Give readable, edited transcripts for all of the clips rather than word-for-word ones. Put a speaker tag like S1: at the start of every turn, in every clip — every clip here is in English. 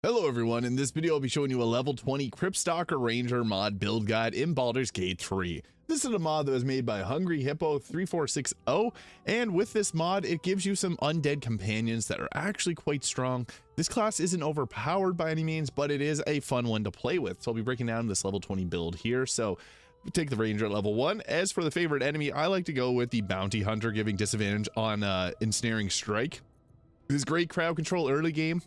S1: Hello everyone, in this video I'll be showing you a level 20 CRYPTSTALKER RANGER Mod Build Guide in Baldur's Gate 3. This is a mod that was made by Hungry Hippo 3460, and with this mod it gives you some undead companions that are actually quite strong. This class isn't overpowered by any means, but it is a fun one to play with. So I'll be breaking down this level 20 build here. So we take the Ranger at level 1. As for the favorite enemy, I like to go with the Bounty Hunter, giving disadvantage on Ensnaring Strike. This is great crowd control early game.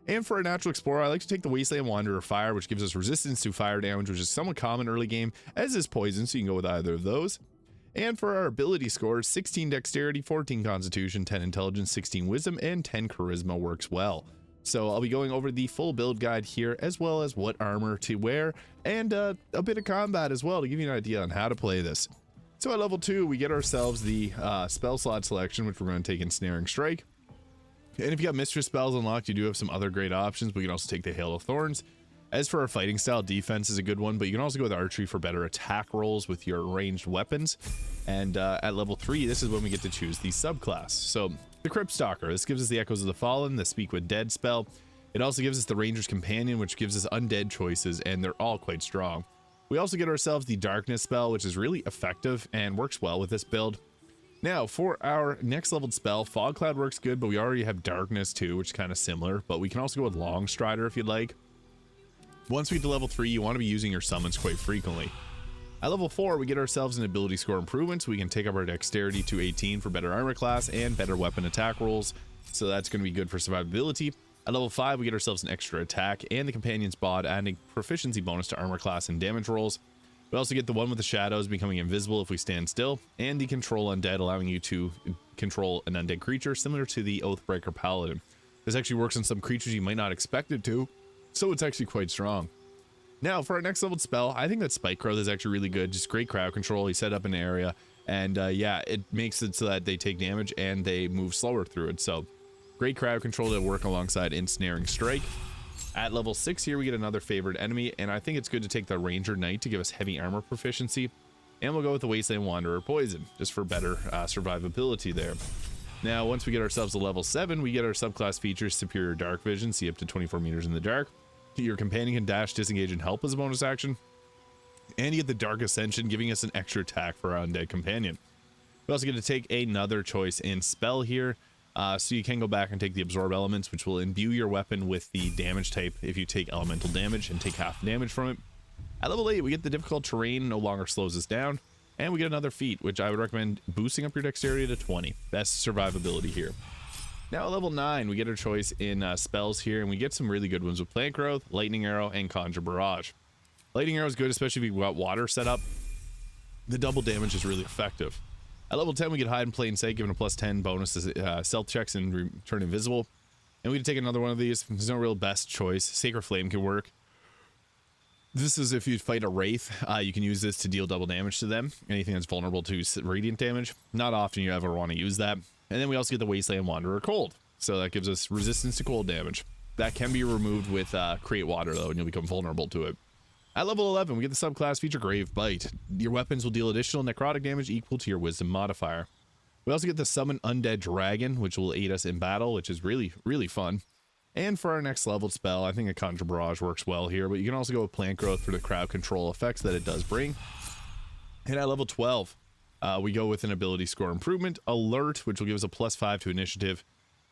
S1: And for a natural explorer, I like to take the Wasteland Wanderer Fire, which gives us resistance to fire damage, which is somewhat common early game, as is poison, so you can go with either of those. And for our ability scores, 16 dexterity, 14 constitution, 10 intelligence, 16 wisdom, and 10 charisma works well. So I'll be going over the full build guide here, as well as what armor to wear, and a bit of combat as well to give you an idea on how to play this. So at level 2, we get ourselves the spell slot selection, which we're going to take Ensnaring Strike. And if you got Mistress spells unlocked, you do have some other great options. We can also take the Hail of Thorns. As for our fighting style, defense is a good one, but you can also go with archery for better attack rolls with your ranged weapons. And at level 3, this is when we get to choose the subclass. So the CRYPTSTALKER, this gives us the Echoes of the Fallen, the Speak with Dead spell. It also gives us the Ranger's Companion, which gives us undead choices, and they're all quite strong. We also get ourselves the Darkness spell, which is really effective and works well with this build. Now, for our next leveled spell, Fog Cloud works good, but we already have Darkness too, which is kind of similar, but we can also go with Long Strider if you'd like. Once we get to level 3, you want to be using your summons quite frequently. At level 4, we get ourselves an ability score improvement, so we can take up our dexterity to 18 for better armor class and better weapon attack rolls, so that's going to be good for survivability. At level 5, we get ourselves an extra attack and the Companion's Bod, adding proficiency bonus to armor class and damage rolls. We also get the one with the shadows becoming invisible if we stand still, and the control undead, allowing you to control an undead creature similar to the Oathbreaker Paladin. This actually works on some creatures you might not expect it to, so it's actually quite strong. Now for our next leveled spell, I think that Spike Growth is actually really good. Just great crowd control. You set up an area, and yeah, it makes it so that they take damage and they move slower through it. So great crowd control to work alongside Ensnaring Strike. At level 6 here, we get another favorite enemy, and I think it's good to take the Ranger Knight to give us heavy armor proficiency. And we'll go with the Wasteland Wanderer Poison, just for better survivability there. Now, once we get ourselves to level 7, we get our subclass features, Superior Dark Vision, see up to 24 meters in the dark. Your companion can dash, disengage, and help as a bonus action. And you get the Dark Ascension, giving us an extra attack for our undead companion. We also get to take another choice in spell here. So you can go back and take the Absorb Elements, which will imbue your weapon with the damage type if you take elemental damage and take half damage from it. At level 8, we get the Difficult Terrain, no longer slows us down, and we get another feat, which I would recommend boosting up your dexterity to 20. Best survivability here. Now at level 9, we get our choice in spells here, and we get some really good ones with Plant Growth, Lightning Arrow, and Conjure Barrage. Lightning Arrow is good, especially if you've got water set up. The double damage is really effective. At level 10, we get Hide in Plain Sight, given a plus 10 bonus to stealth checks and turn invisible. And we can take another one of these. There's no real best choice. Sacred Flame can work. This is if you fight a wraith, you can use this to deal double damage to them. Anything that's vulnerable to radiant damage. Not often you ever want to use that. And then we also get the Wasteland Wanderer Cold. So that gives us resistance to cold damage. That can be removed with Create Water, though, and you'll become vulnerable to it. At level 11, we get the subclass feature Grave Bite. Your weapons will deal additional necrotic damage equal to your wisdom modifier. We also get the Summon Undead Dragon, which will aid us in battle, which is really, really fun. And for our next leveled spell, I think a Conjure Barrage works well here, but you can also go with Plant Growth for the crowd control effects that it does bring. And at level 12, we go with an ability score improvement, Alert, which will give us a plus 5 to initiative.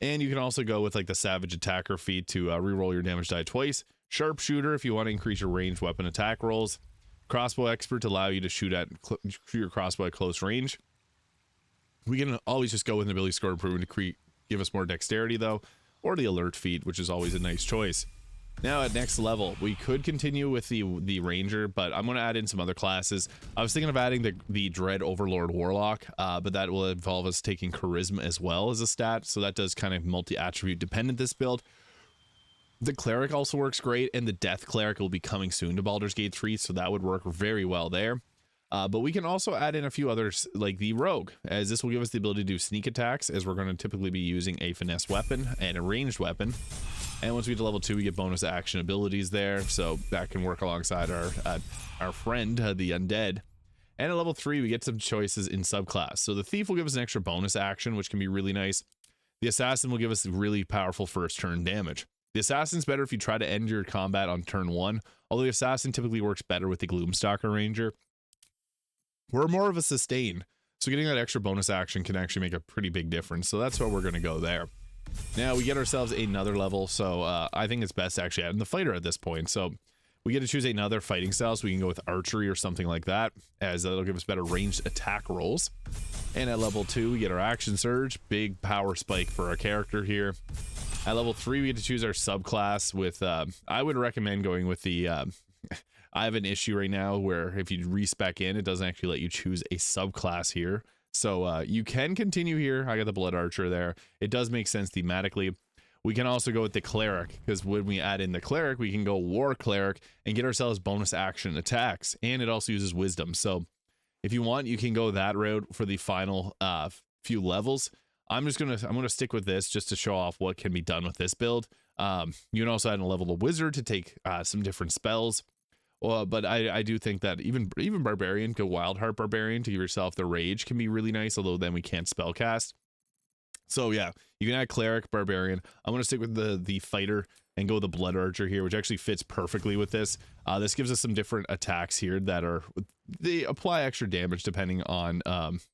S1: And you can also go with like the Savage Attacker feat to reroll your damage die twice. Sharpshooter if you want to increase your ranged weapon attack rolls. Crossbow Expert to allow you to shoot your crossbow at close range. We can always just go with an ability score improvement to give us more dexterity though, or the Alert feat, which is always a nice choice. Now at next level, we could continue with the Ranger, but I'm going to add in some other classes. I was thinking of adding the Dread Overlord Warlock, but that will involve us taking Charisma as well as a stat, so that does kind of multi-attribute dependent this build. The Cleric also works great, and the Death Cleric will be coming soon to Baldur's Gate 3, so that would work very well there. But we can also add in a few others, like the Rogue, as this will give us the ability to do sneak attacks, as we're going to typically be using a finesse weapon and a ranged weapon. And once we get to level 2, we get bonus action abilities there, so that can work alongside our friend, the Undead. And at level 3, we get some choices in subclass. So the Thief will give us an extra bonus action, which can be really nice. The Assassin will give us really powerful first turn damage. The assassin's better if you try to end your combat on turn 1, although the assassin typically works better with the Gloomstalker Ranger. We're more of a sustain, so getting that extra bonus action can actually make a pretty big difference, so that's why we're going to go there. Now we get ourselves another level, so I think it's best to actually add in the fighter at this point. So we get to choose another fighting style, so we can go with archery or something like that, as that'll give us better ranged attack rolls. And at level 2, we get our action surge, big power spike for our character here. At level 3, we get to choose our subclass with, I would recommend going with the, I have an issue right now where if you respec in, it doesn't actually let you choose a subclass here. So you can continue here. I got the blood archer there. It does make sense thematically. We can also go with the cleric, because when we add in the cleric, we can go war cleric and get ourselves bonus action attacks, and it also uses wisdom. So if you want, you can go that route for the final few levels. I'm gonna stick with this just to show off what can be done with this build. You can also add a level the wizard to take some different spells. But I do think that even barbarian, go Wildheart barbarian to give yourself the rage can be really nice, although then we can't spell cast. So yeah, you can add cleric, barbarian. I'm gonna stick with the fighter and go with the blood archer here, which actually fits perfectly with this. This gives us some different attacks here that they apply extra damage depending on.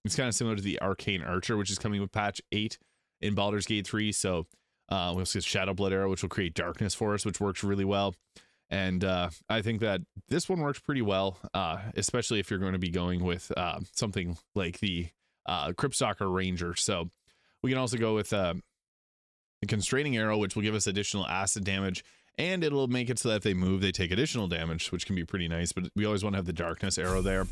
S1: It's kind of similar to the arcane archer, which is coming with patch 8 in Baldur's Gate 3. So we also get shadow blood arrow, which will create darkness for us, which works really well. And I think that this one works pretty well, especially if you're going to be going with something like the CRYPTSTALKER Ranger. So we can also go with the constraining arrow, which will give us additional acid damage, and it'll make it so that if they move, they take additional damage, which can be pretty nice. But we always want to have the darkness arrow there.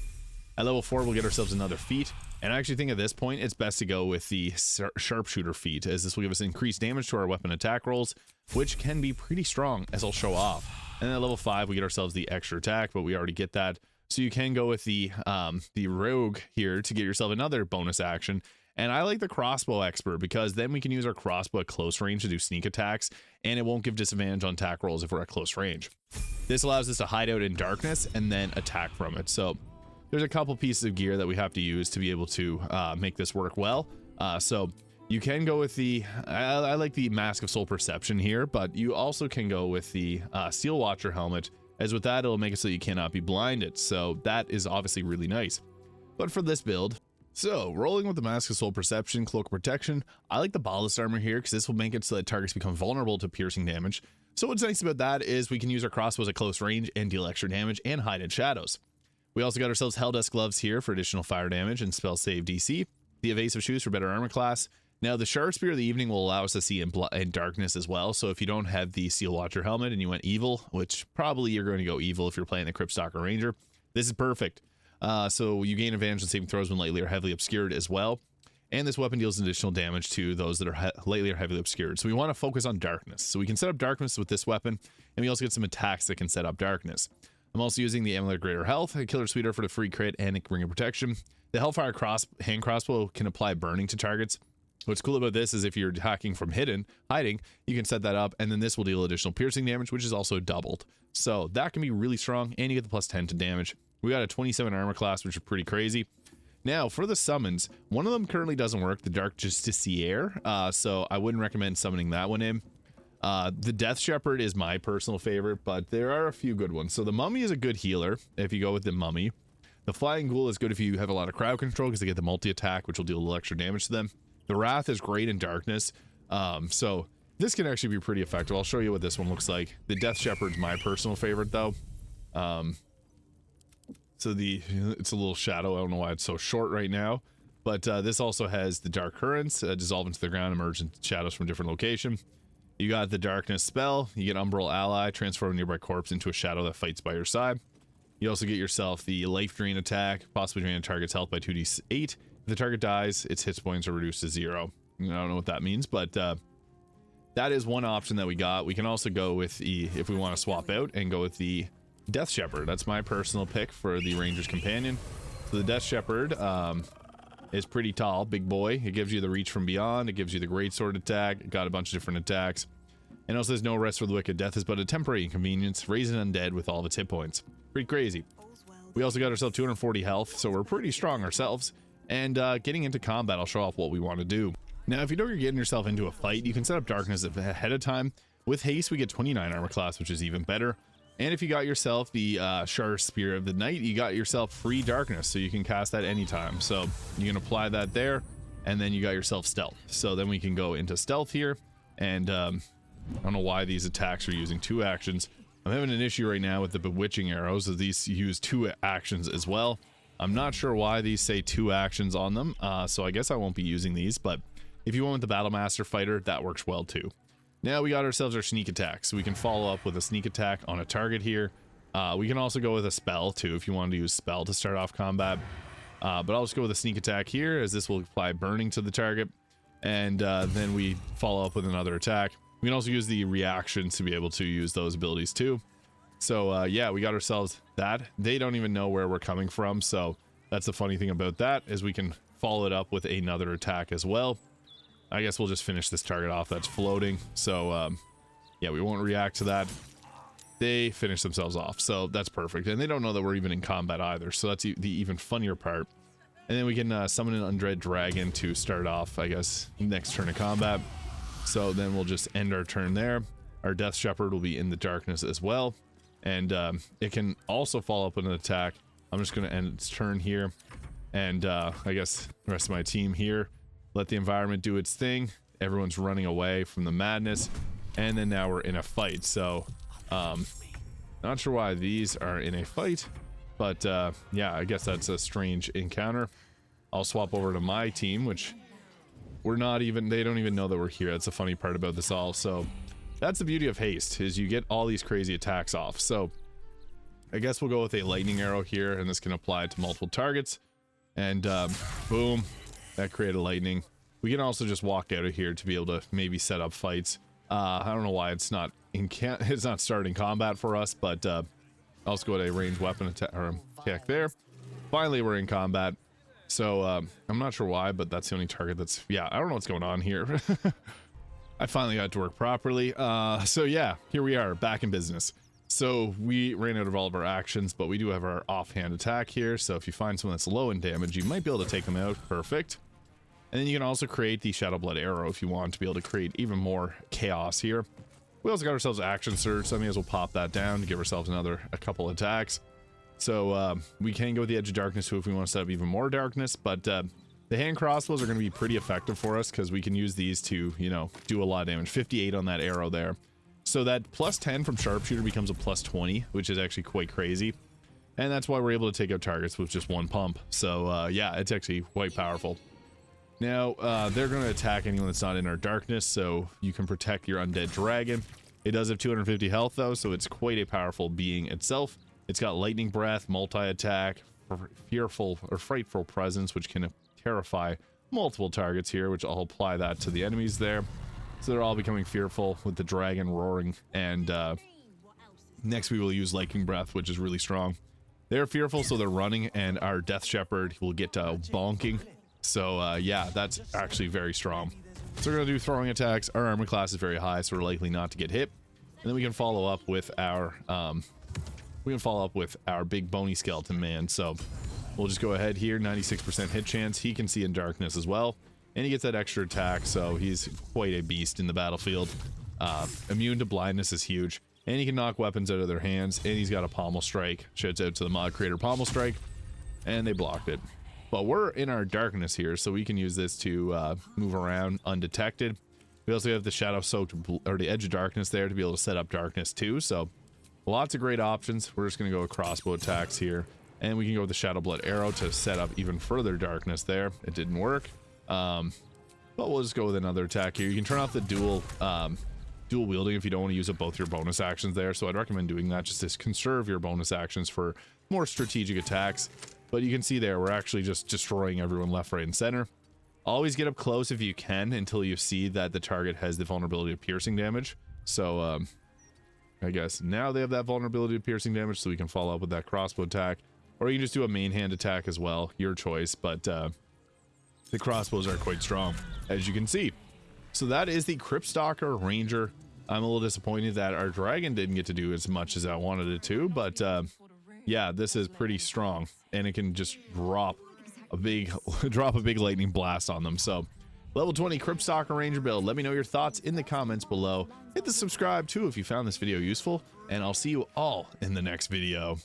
S1: At level 4, we'll get ourselves another feat, and I actually think at this point it's best to go with the sharpshooter feat, as this will give us increased damage to our weapon attack rolls, which can be pretty strong, as I'll show off. And then at level 5, we get ourselves the extra attack, but we already get that. So you can go with the rogue here to get yourself another bonus action. And I like the crossbow expert, because then we can use our crossbow at close range to do sneak attacks, and it won't give disadvantage on attack rolls if we're at close range. This allows us to hide out in darkness and then attack from it. So there's a couple pieces of gear that we have to use to be able to make this work well. So you can go with the, I like the Mask of Soul Perception here, but you also can go with the Steel Watcher helmet, as with that, it'll make it so you cannot be blinded. So that is obviously really nice. But for this build, so rolling with the Mask of Soul Perception, Cloak of Protection, I like the Ballast Armor here, because this will make it so that targets become vulnerable to piercing damage. So what's nice about that is we can use our crossbows at close range and deal extra damage and hide in shadows. We also got ourselves Helldesk Gloves here for additional fire damage and spell save DC, the Evasive Shoes for better armor class. Now the Sharp Spear of the Evening will allow us to see in darkness as well, so if you don't have the Steel Watcher helmet and you went evil, which probably you're going to go evil if you're playing the CRYPTSTALKER Ranger, this is perfect. So you gain advantage on saving throws when lightly or heavily obscured as well, and this weapon deals additional damage to those that are lightly or heavily obscured. So we want to focus on darkness, so we can set up darkness with this weapon, and we also get some attacks that can set up darkness. I'm also using the Amulet of Greater Health, a Killer Sweeter for the free crit and a Ring of Protection. The Hellfire hand crossbow can apply burning to targets. What's cool about this is if you're hacking from hiding, you can set that up, and then this will deal additional piercing damage, which is also doubled. So that can be really strong, and you get the plus 10 to damage. We got a 27 armor class, which is pretty crazy. Now for the summons, one of them currently doesn't work, the Dark Justiciar, so I wouldn't recommend summoning that one in. The Death Sheppard is my personal favorite, but there are a few good ones. So the Mummy is a good healer if you go with the Mummy. The Flying Ghoul is good if you have a lot of crowd control, because they get the multi-attack, which will deal a little extra damage to them. The Wraith is great in darkness, so this can actually be pretty effective. I'll show you what this one looks like. The Death Shepherd's my personal favorite, though. So it's a little shadow. I don't know why it's so short right now, but this also has the Dark Currents, dissolve into the ground, emerge in shadows from different location. You got the Darkness spell. You get Umbral Ally, transform a nearby corpse into a shadow that fights by your side. You also get yourself the Life Drain attack, possibly drain a target's health by 2d8. If the target dies, its hit points are reduced to 0. I don't know what that means, but that is one option that we got. We can also go with the, if we want to swap out, and go with the Death Sheppard. That's my personal pick for the Ranger's Companion. So the Death Sheppard is pretty tall, big boy. It gives you the Reach from Beyond. It gives you the Greatsword attack. It got a bunch of different attacks. And also there's no rest for the wicked. Death is but a temporary inconvenience. Raising undead with all of its hit points. Pretty crazy. We also got ourselves 240 health, so we're pretty strong ourselves. And getting into combat, I'll show off what we want to do. Now, if you know you're getting yourself into a fight, you can set up darkness ahead of time, With haste, we get 29 armor class, which is even better. And if you got yourself the Shar Spear of the Night, you got yourself free darkness, so you can cast that anytime. So you can apply that there, and then you got yourself stealth. So then we can go into stealth here, and I don't know why these attacks are using 2 actions. I'm having an issue right now with the bewitching arrows, as these use 2 actions as well. I'm not sure why these say 2 actions on them, so I guess I won't be using these, but if you went with the Battle Master Fighter, that works well too. Now we got ourselves our sneak attack, so we can follow up with a sneak attack on a target here. We can also go with a spell too if you wanted to use spell to start off combat, but I'll just go with a sneak attack here, as this will apply burning to the target, and then we follow up with another attack. We can also use the reactions to be able to use those abilities too. So yeah, we got ourselves that. They don't even know where we're coming from, so that's the funny thing about that, is we can follow it up with another attack as well. I guess we'll just finish this target off that's floating. So yeah, we won't react to that. They finish themselves off, so that's perfect. And they don't know that we're even in combat either, so that's the even funnier part. And then we can summon an undead dragon to start off, I guess, next turn of combat. So then we'll just end our turn there. Our Death Sheppard will be in the darkness as well, and it can also follow up with an attack. I'm just going to end its turn here, and I guess the rest of my team here, let the environment do its thing. Everyone's running away from the madness, and then now we're in a fight. So not sure why these are in a fight, but yeah, I guess that's a strange encounter. I'll swap over to my team, which we're not even, they don't even know that we're here. That's the funny part about this all. So that's the beauty of haste, is you get all these crazy attacks off. So I guess we'll go with a lightning arrow here, and this can apply to multiple targets, and boom, that created lightning. We can also just walk out of here to be able to maybe set up fights. I don't know why it's not it's not starting combat for us, but I'll just go to a ranged weapon attack there. Finally, we're in combat. So I'm not sure why, but that's the only target that's, yeah, I don't know what's going on here. I finally got to work properly. So yeah, here we are back in business. So we ran out of all of our actions, but we do have our offhand attack here. So if you find someone that's low in damage, you might be able to take them out. Perfect. And then you can also create the Shadow Blood Arrow if you want to be able to create even more chaos here. We also got ourselves action surge, so I may as well pop that down to give ourselves a couple attacks. So we can go with the Edge of Darkness too if we want to set up even more darkness, but the hand crossbows are going to be pretty effective for us, because we can use these to, you know, do a lot of damage. 58 on that arrow there. So that plus 10 from sharpshooter becomes a plus 20, which is actually quite crazy. And that's why we're able to take out targets with just one pump. So yeah, it's actually quite powerful. Now, they're going to attack anyone that's not in our darkness, so you can protect your undead dragon. It does have 250 health though, so it's quite a powerful being itself. It's got lightning breath, multi-attack, fearful or frightful presence, which can terrify multiple targets here, which I'll apply that to the enemies there. So they're all becoming fearful with the dragon roaring, and next we will use lightning breath, which is really strong. They're fearful, so they're running, and our Death Sheppard will get bonking. So yeah, that's actually very strong. So we're gonna do throwing attacks. Our armor class is very high, so we're likely not to get hit. And then we can follow up with our big bony skeleton man. So we'll just go ahead here. 96% hit chance. He can see in darkness as well, and he gets that extra attack, so he's quite a beast in the battlefield. Immune to blindness is huge, and he can knock weapons out of their hands, and he's got a pommel strike. Shouts out to the mod creator, pommel strike, and they blocked it. But we're in our darkness here, so we can use this to move around undetected. We also have the shadow soaked, or the edge of darkness there, to be able to set up darkness too. So lots of great options. We're just going to go with crossbow attacks here, and we can go with the Shadow Blood Arrow to set up even further darkness there. It didn't work, but we'll just go with another attack here. You can turn off the dual wielding if you don't want to use up both your bonus actions there, so I'd recommend doing that just to conserve your bonus actions for more strategic attacks. But you can see there, we're actually just destroying everyone left, right, and center. Always get up close if you can until you see that the target has the vulnerability of piercing damage. So I guess now they have that vulnerability of piercing damage, so we can follow up with that crossbow attack, or you can just do a main hand attack as well, your choice. But the crossbows are quite strong, as you can see. So that is the CRYPTSTALKER Ranger. I'm a little disappointed that our dragon didn't get to do as much as I wanted it to, but yeah, this is pretty strong, and it can just drop a big lightning blast on them. So Level 20 CRYPTSTALKER Ranger build. Let me know your thoughts in the comments below. Hit the subscribe too if you found this video useful, and I'll see you all in the next video.